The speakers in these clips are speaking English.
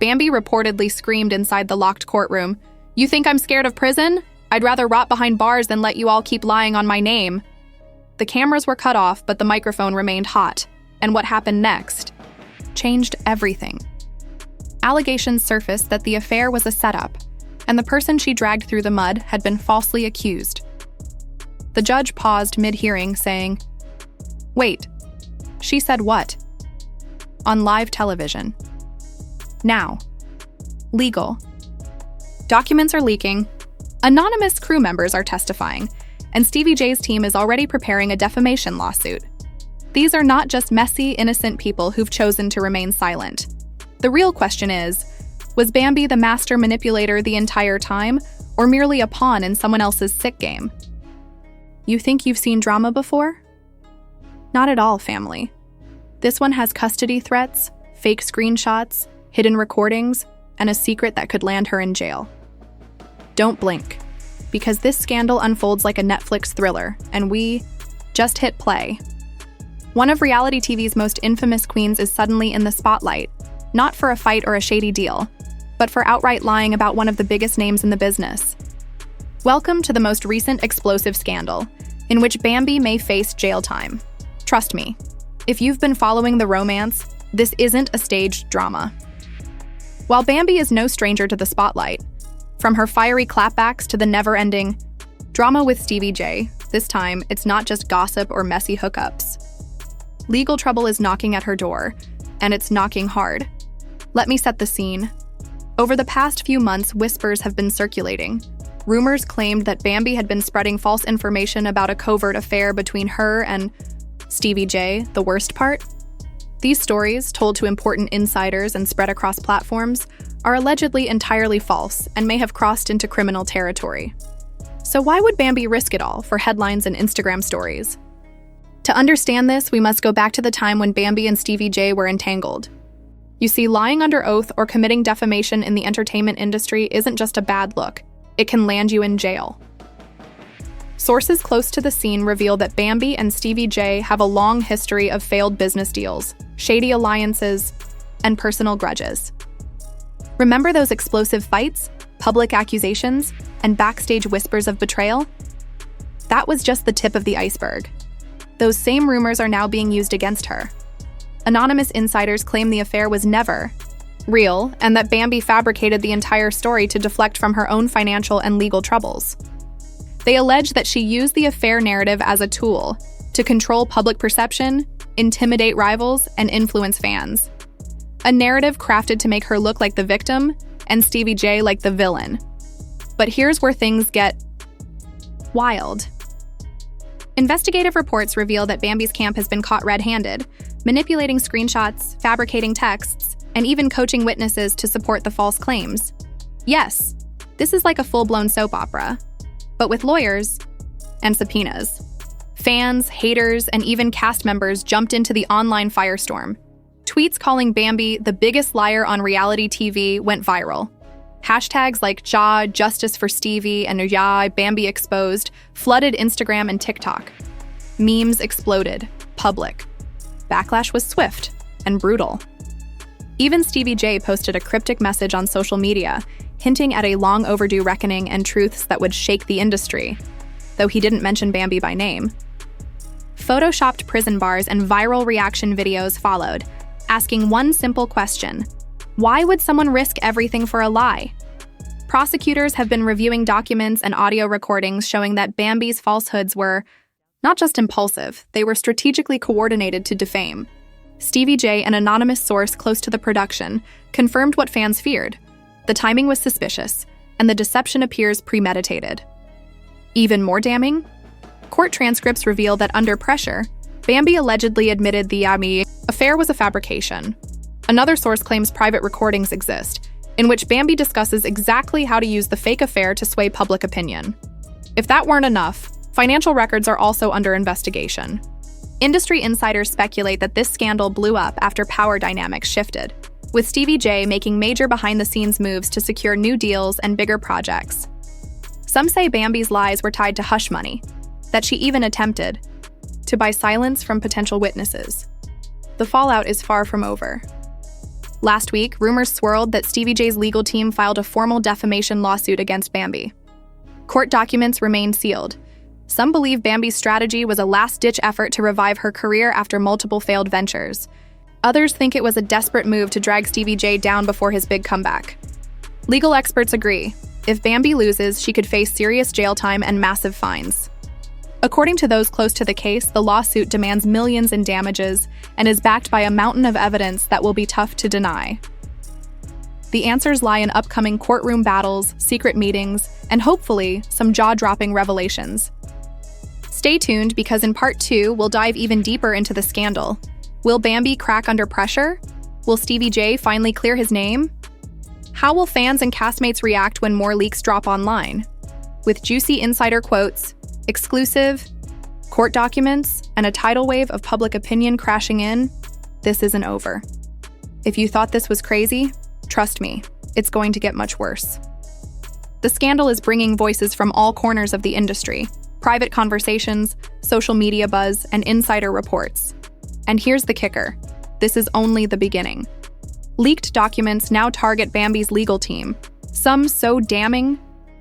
Bambi reportedly screamed inside the locked courtroom, "You think I'm scared of prison? I'd rather rot behind bars than let you all keep lying on my name." The cameras were cut off, but the microphone remained hot. And what happened next changed everything. Allegations surfaced that the affair was a setup, and the person she dragged through the mud had been falsely accused. The judge paused mid-hearing, saying, "Wait, she said what?" On live television. Now. Legal. Documents are leaking. Anonymous crew members are testifying, and Stevie J's team is already preparing a defamation lawsuit. These are not just messy, innocent people who've chosen to remain silent. The real question is, was Bambi the master manipulator the entire time, or merely a pawn in someone else's sick game? You think you've seen drama before? Not at all, family. This one has custody threats, fake screenshots, hidden recordings, and a secret that could land her in jail. Don't blink, because this scandal unfolds like a Netflix thriller, and we just hit play. One of reality TV's most infamous queens is suddenly in the spotlight, not for a fight or a shady deal, but for outright lying about one of the biggest names in the business. Welcome to the most recent explosive scandal, in which Bambi may face jail time. Trust me, if you've been following the romance, this isn't a staged drama. While Bambi is no stranger to the spotlight, from her fiery clapbacks to the never-ending drama with Stevie J, this time it's not just gossip or messy hookups. Legal trouble is knocking at her door, and it's knocking hard. Let me set the scene. Over the past few months, whispers have been circulating. Rumors claimed that Bambi had been spreading false information about a covert affair between her and Stevie J, the worst part. These stories, told to important insiders and spread across platforms, are allegedly entirely false and may have crossed into criminal territory. So why would Bambi risk it all for headlines and Instagram stories? To understand this, we must go back to the time when Bambi and Stevie J were entangled. You see, lying under oath or committing defamation in the entertainment industry isn't just a bad look. It can land you in jail. Sources close to the scene reveal that Bambi and Stevie J have a long history of failed business deals, shady alliances, and personal grudges. Remember those explosive fights, public accusations, and backstage whispers of betrayal? That was just the tip of the iceberg. Those same rumors are now being used against her. Anonymous insiders claim the affair was never real, and that Bambi fabricated the entire story to deflect from her own financial and legal troubles. They allege that she used the affair narrative as a tool to control public perception, intimidate rivals, and influence fans. A narrative crafted to make her look like the victim and Stevie J like the villain. But here's where things get wild. Investigative reports reveal that Bambi's camp has been caught red-handed, manipulating screenshots, fabricating texts, and even coaching witnesses to support the false claims. Yes, this is like a full-blown soap opera, but with lawyers and subpoenas. Fans, haters, and even cast members jumped into the online firestorm. Tweets calling Bambi the biggest liar on reality TV went viral. Hashtags like Ja, Justice for Stevie, and Ya, Bambi Exposed flooded Instagram and TikTok. Memes exploded. Public. Backlash was swift and brutal. Even Stevie J posted a cryptic message on social media, hinting at a long overdue reckoning and truths that would shake the industry, though he didn't mention Bambi by name. Photoshopped prison bars and viral reaction videos followed, asking one simple question: why would someone risk everything for a lie? Prosecutors have been reviewing documents and audio recordings showing that Bambi's falsehoods were not just impulsive, they were strategically coordinated to defame. Stevie J, an anonymous source close to the production, confirmed what fans feared. The timing was suspicious, and the deception appears premeditated. Even more damning? Court transcripts reveal that under pressure, Bambi allegedly admitted the affair was a fabrication. Another source claims private recordings exist, in which Bambi discusses exactly how to use the fake affair to sway public opinion. If that weren't enough, financial records are also under investigation. Industry insiders speculate that this scandal blew up after power dynamics shifted, with Stevie J making major behind-the-scenes moves to secure new deals and bigger projects. Some say Bambi's lies were tied to hush money, that she even attempted to buy silence from potential witnesses. The fallout is far from over. Last week, rumors swirled that Stevie J's legal team filed a formal defamation lawsuit against Bambi. Court documents remain sealed. Some believe Bambi's strategy was a last-ditch effort to revive her career after multiple failed ventures. Others think it was a desperate move to drag Stevie J down before his big comeback. Legal experts agree. If Bambi loses, she could face serious jail time and massive fines. According to those close to the case, the lawsuit demands millions in damages and is backed by a mountain of evidence that will be tough to deny. The answers lie in upcoming courtroom battles, secret meetings, and hopefully some jaw-dropping revelations. Stay tuned because in Part 2, we'll dive even deeper into the scandal. Will Bambi crack under pressure? Will Stevie J finally clear his name? How will fans and castmates react when more leaks drop online? With juicy insider quotes, exclusive court documents, and a tidal wave of public opinion crashing in, this isn't over. If you thought this was crazy, trust me, it's going to get much worse. The scandal is bringing voices from all corners of the industry, private conversations, social media buzz, and insider reports. And here's the kicker. This is only the beginning. Leaked documents now target Bambi's legal team, some so damning,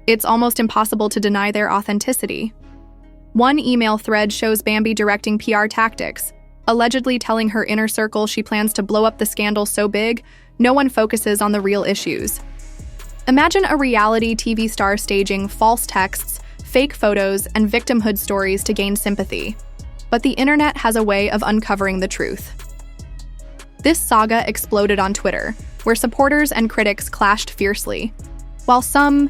it's almost impossible to deny their authenticity. One email thread shows Bambi directing PR tactics, allegedly telling her inner circle she plans to blow up the scandal so big, no one focuses on the real issues. Imagine a reality TV star staging false texts, fake photos, and victimhood stories to gain sympathy. But the internet has a way of uncovering the truth. This saga exploded on Twitter, where supporters and critics clashed fiercely. While some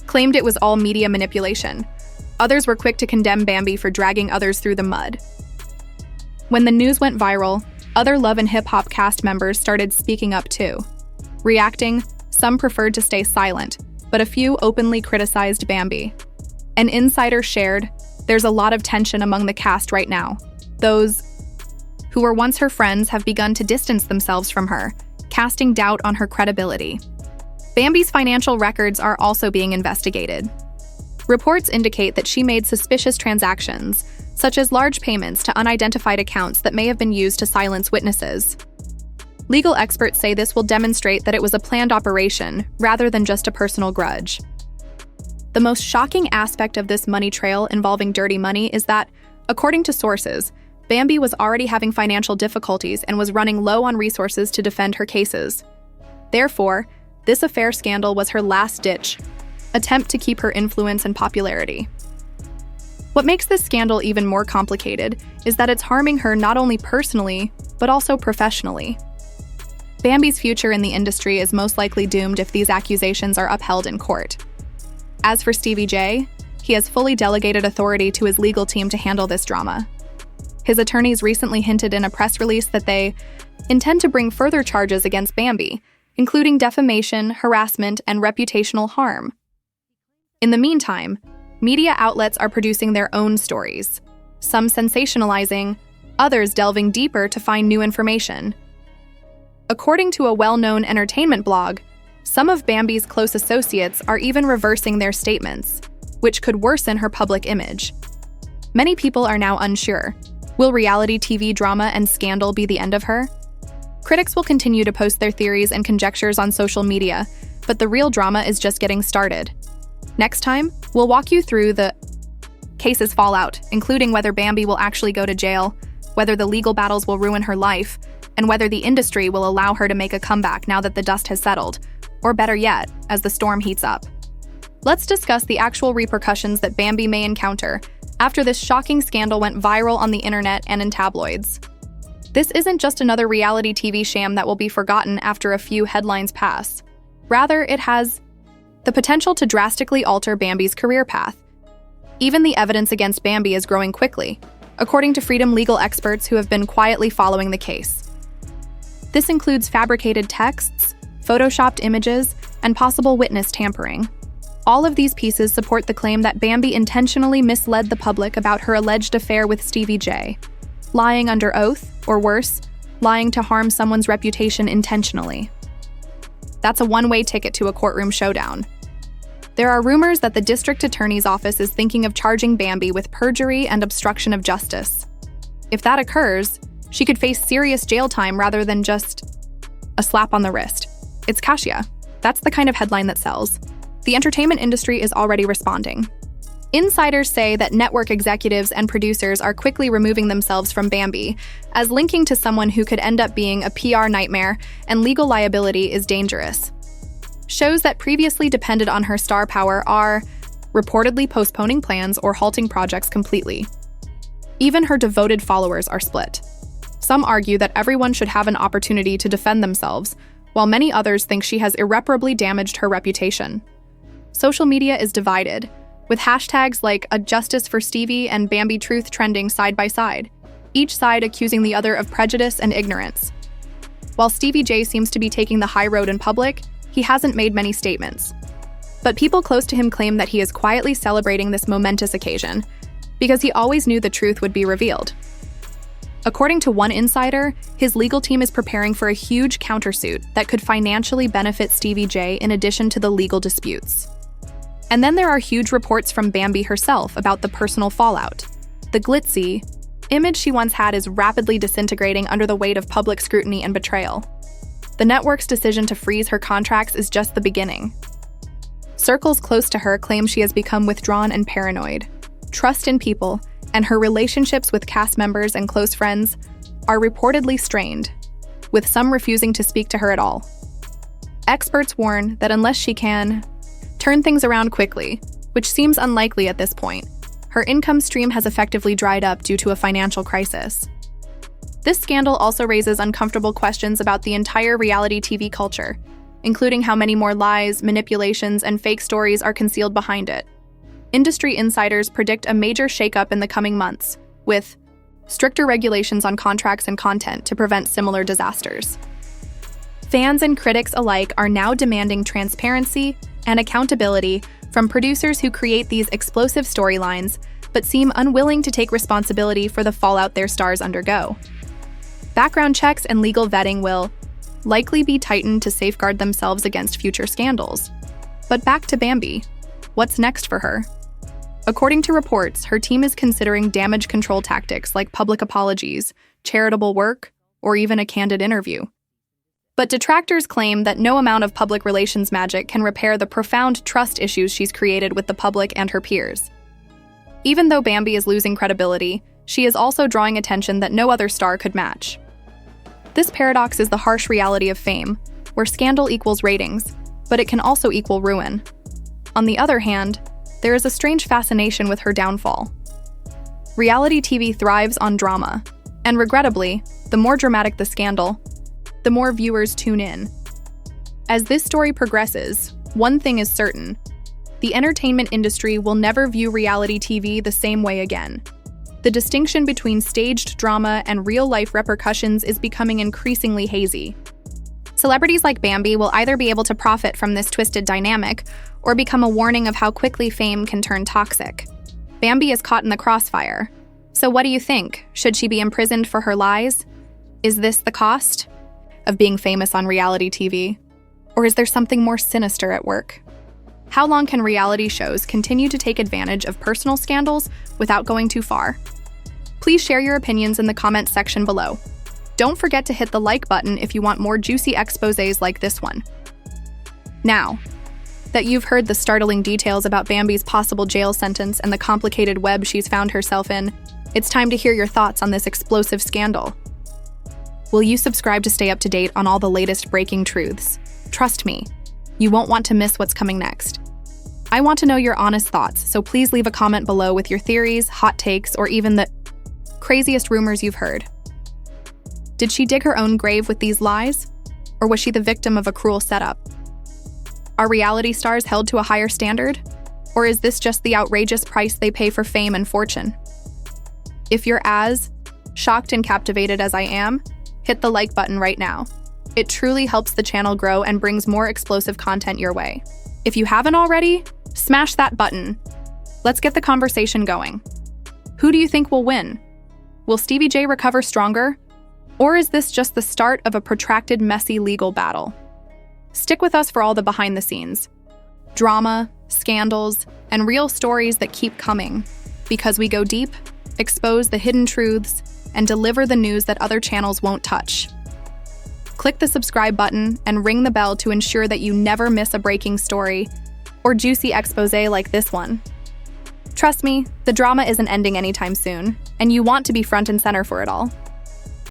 claimed it was all media manipulation, others were quick to condemn Bambi for dragging others through the mud. When the news went viral, other Love and Hip Hop cast members started speaking up too. Reacting, some preferred to stay silent, but a few openly criticized Bambi. An insider shared, "There's a lot of tension among the cast right now. Those who were once her friends have begun to distance themselves from her, casting doubt on her credibility." Bambi's financial records are also being investigated. Reports indicate that she made suspicious transactions, such as large payments to unidentified accounts that may have been used to silence witnesses. Legal experts say this will demonstrate that it was a planned operation, rather than just a personal grudge. The most shocking aspect of this money trail involving dirty money is that, according to sources, Bambi was already having financial difficulties and was running low on resources to defend her cases. Therefore, this affair scandal was her last-ditch attempt to keep her influence and popularity. What makes this scandal even more complicated is that it's harming her not only personally, but also professionally. Bambi's future in the industry is most likely doomed if these accusations are upheld in court. As for Stevie J, he has fully delegated authority to his legal team to handle this drama. His attorneys recently hinted in a press release that they intend to bring further charges against Bambi, including defamation, harassment, and reputational harm. In the meantime, media outlets are producing their own stories, some sensationalizing, others delving deeper to find new information. According to a well-known entertainment blog, some of Bambi's close associates are even reversing their statements, which could worsen her public image. Many people are now unsure. Will reality TV drama and scandal be the end of her? Critics will continue to post their theories and conjectures on social media, but the real drama is just getting started. Next time, we'll walk you through the case's fallout, including whether Bambi will actually go to jail, whether the legal battles will ruin her life, and whether the industry will allow her to make a comeback now that the dust has settled, or better yet, as the storm heats up. Let's discuss the actual repercussions that Bambi may encounter after this shocking scandal went viral on the internet and in tabloids. This isn't just another reality TV sham that will be forgotten after a few headlines pass. Rather, it has the potential to drastically alter Bambi's career path. Even the evidence against Bambi is growing quickly, according to Freedom legal experts who have been quietly following the case. This includes fabricated texts, photoshopped images, and possible witness tampering. All of these pieces support the claim that Bambi intentionally misled the public about her alleged affair with Stevie J, lying under oath, or worse, lying to harm someone's reputation intentionally. That's a one-way ticket to a courtroom showdown. There are rumors that the district attorney's office is thinking of charging Bambi with perjury and obstruction of justice. If that occurs, she could face serious jail time rather than just a slap on the wrist. It's Kasia. That's the kind of headline that sells. The entertainment industry is already responding. Insiders say that network executives and producers are quickly removing themselves from Bambi, as linking to someone who could end up being a PR nightmare and legal liability is dangerous. Shows that previously depended on her star power are reportedly postponing plans or halting projects completely. Even her devoted followers are split. Some argue that everyone should have an opportunity to defend themselves, while many others think she has irreparably damaged her reputation. Social media is divided, with hashtags like a Justice for Stevie and Bambi Truth trending side by side, each side accusing the other of prejudice and ignorance. While Stevie J seems to be taking the high road in public, he hasn't made many statements. But people close to him claim that he is quietly celebrating this momentous occasion, because he always knew the truth would be revealed. According to one insider, his legal team is preparing for a huge countersuit that could financially benefit Stevie J in addition to the legal disputes. And then there are huge reports from Bambi herself about the personal fallout. The glitzy image she once had is rapidly disintegrating under the weight of public scrutiny and betrayal. The network's decision to freeze her contracts is just the beginning. Circles close to her claim she has become withdrawn and paranoid. Trust in people, and her relationships with cast members and close friends are reportedly strained, with some refusing to speak to her at all. Experts warn that unless she can turn things around quickly, which seems unlikely at this point, her income stream has effectively dried up due to a financial crisis. This scandal also raises uncomfortable questions about the entire reality TV culture, including how many more lies, manipulations, and fake stories are concealed behind it. Industry insiders predict a major shakeup in the coming months, with stricter regulations on contracts and content to prevent similar disasters. Fans and critics alike are now demanding transparency and accountability from producers who create these explosive storylines, but seem unwilling to take responsibility for the fallout their stars undergo. Background checks and legal vetting will likely be tightened to safeguard themselves against future scandals. But back to Bambi. What's next for her? According to reports, her team is considering damage control tactics like public apologies, charitable work, or even a candid interview. But detractors claim that no amount of public relations magic can repair the profound trust issues she's created with the public and her peers. Even though Bambi is losing credibility, she is also drawing attention that no other star could match. This paradox is the harsh reality of fame, where scandal equals ratings, but it can also equal ruin. On the other hand, there is a strange fascination with her downfall. Reality TV thrives on drama, and regrettably, the more dramatic the scandal, the more viewers tune in. As this story progresses, one thing is certain: the entertainment industry will never view reality TV the same way again. The distinction between staged drama and real-life repercussions is becoming increasingly hazy. Celebrities like Bambi will either be able to profit from this twisted dynamic or become a warning of how quickly fame can turn toxic. Bambi is caught in the crossfire. So what do you think? Should she be imprisoned for her lies? Is this the cost of being famous on reality TV? Or is there something more sinister at work? How long can reality shows continue to take advantage of personal scandals without going too far? Please share your opinions in the comments section below. Don't forget to hit the like button if you want more juicy exposés like this one. Now that you've heard the startling details about Bambi's possible jail sentence and the complicated web she's found herself in, it's time to hear your thoughts on this explosive scandal. Will you subscribe to stay up to date on all the latest breaking truths? Trust me, you won't want to miss what's coming next. I want to know your honest thoughts, so please leave a comment below with your theories, hot takes, or even the craziest rumors you've heard. Did she dig her own grave with these lies? Or was she the victim of a cruel setup? Are reality stars held to a higher standard? Or is this just the outrageous price they pay for fame and fortune? If you're as shocked and captivated as I am, hit the like button right now. It truly helps the channel grow and brings more explosive content your way. If you haven't already, smash that button. Let's get the conversation going. Who do you think will win? Will Stevie J recover stronger? Or is this just the start of a protracted, messy legal battle? Stick with us for all the behind the scenes. Drama, scandals, and real stories that keep coming. Because we go deep, expose the hidden truths, and deliver the news that other channels won't touch. Click Click the subscribe button and ring the bell to ensure that you never miss a breaking story or juicy expose like this one. Trust me, the drama isn't ending anytime soon, and you want to be front and center for it all.